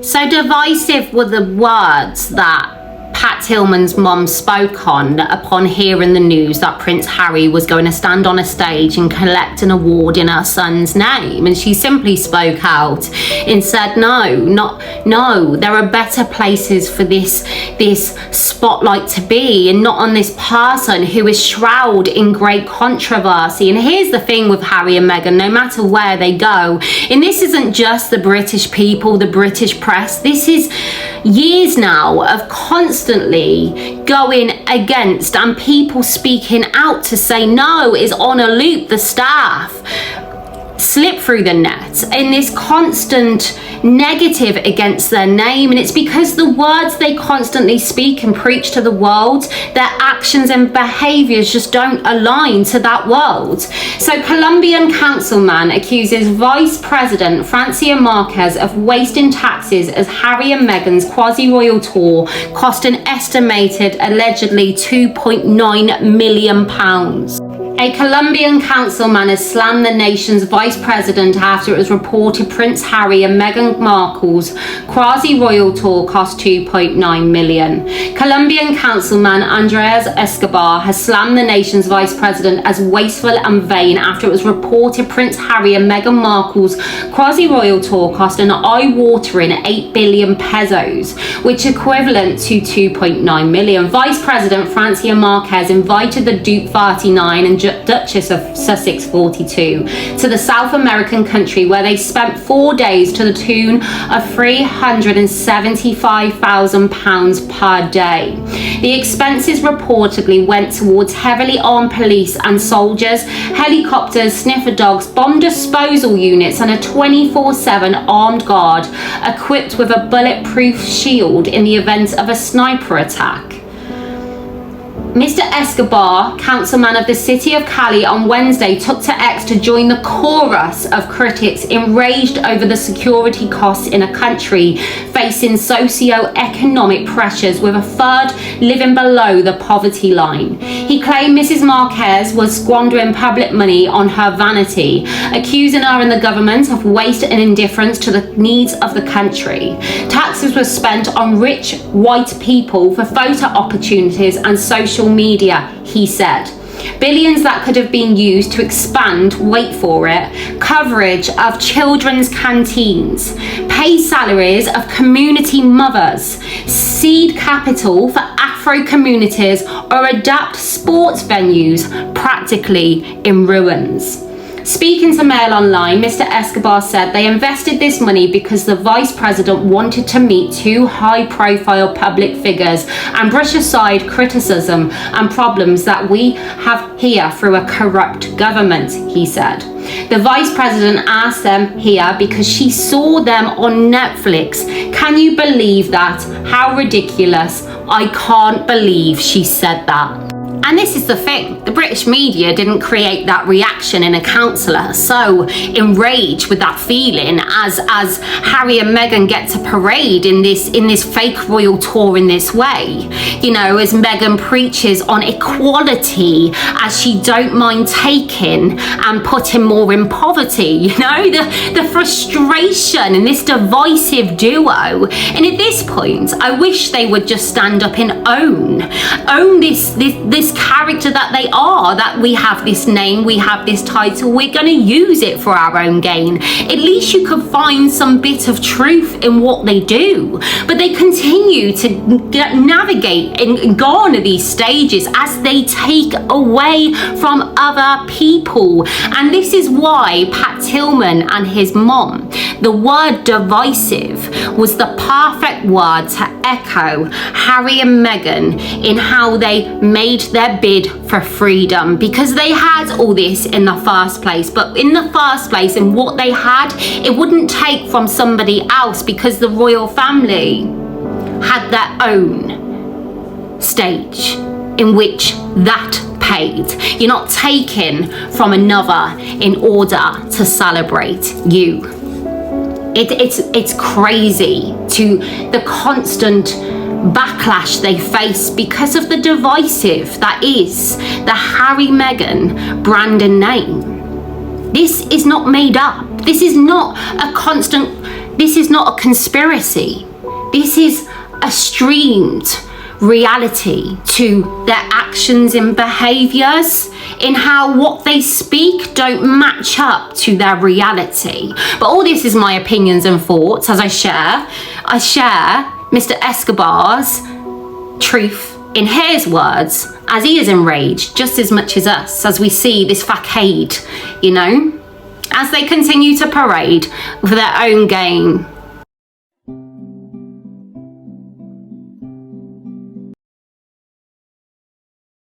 So divisive were the words that Pat Tillmans Mum spoke on upon hearing the news that Prince Harry was going to stand on a stage and collect an award in her son's name. And she simply spoke out and said, no, there are better places for this spotlight to be, and not on this person who is shrouded in great controversy. And here's the thing with Harry and Meghan, no matter where they go, and this isn't just the British people, the British press, this is years now of constantly going against and people speaking out to say no is on a loop. The staff slip through the net in this constant negative against their name, and it's because the words they constantly speak and preach to the world, their actions and behaviors just don't align to that world. So Colombian councilman accuses Vice President Francia Marquez of wasting taxes as Harry and Meghan's quasi-royal tour cost an estimated allegedly £2.9 million. A Colombian councilman has slammed the nation's vice president after it was reported Prince Harry and Meghan Markle's quasi-royal tour cost $2.9 million. Colombian councilman Andres Escobar has slammed the nation's vice president as wasteful and vain after it was reported Prince Harry and Meghan Markle's quasi-royal tour cost an eye-watering 8 billion pesos, which equivalent to $2.9 million. Vice President Francia Marquez invited the Duke 39 and Duchess of Sussex 42 to the South American country, where they spent 4 days to the tune of £375,000 per day. The expenses reportedly went towards heavily armed police and soldiers, helicopters, sniffer dogs, bomb disposal units, and a 24/7 armed guard equipped with a bulletproof shield in the event of a sniper attack. Mr. Escobar, councilman of the city of Cali, on Wednesday took to X to join the chorus of critics enraged over the security costs in a country facing socio-economic pressures, with a third living below the poverty line. He claimed Mrs. Marquez was squandering public money on her vanity, accusing her and the government of waste and indifference to the needs of the country. Taxes were spent on rich white people for photo opportunities and social media, he said. Billions that could have been used to expand, wait for it, coverage of children's canteens, pay salaries of community mothers, seed capital for Afro communities, or adapt sports venues practically in ruins. Speaking to Mail Online, Mr. Escobar said they invested this money because the vice president wanted to meet two high-profile public figures and brush aside criticism and problems that we have here through a corrupt government, he said. The vice president asked them here because she saw them on Netflix. Can you believe that? How ridiculous. I can't believe she said that. And this is the thing, the British media didn't create that reaction in a councillor so enraged with that feeling as Harry and Meghan get to parade in this fake royal tour in this way. You know, as Meghan preaches on equality, as she don't mind taking and putting more in poverty, you know, the frustration in this divisive duo. And at this point, I wish they would just stand up and own this character that they are, that we have this name, we have this title, we're going to use it for our own gain. At least you could find some bit of truth in what they do, but they continue to navigate and garner these stages as they take away from other people. And this is why Pat Tillman and his mom, the word divisive was the perfect word to echo Harry and Meghan in how they made their bid for freedom, because they had all this in the first place. But in the first place, in what they had, it wouldn't take from somebody else, because the royal family had their own stage in which that paid. You're not taking from another in order to celebrate you. It's crazy to the constant backlash they face because of the divisive that is the Harry Meghan brand and name. This is not made up. This is not a constant This is not a conspiracy. This is a streamed reality to their actions and behaviors, in how what they speak don't match up to their reality. But all this is my opinions and thoughts as I share Mr. Escobar's truth in his words, as he is enraged just as much as us, as we see this facade, as they continue to parade for their own gain.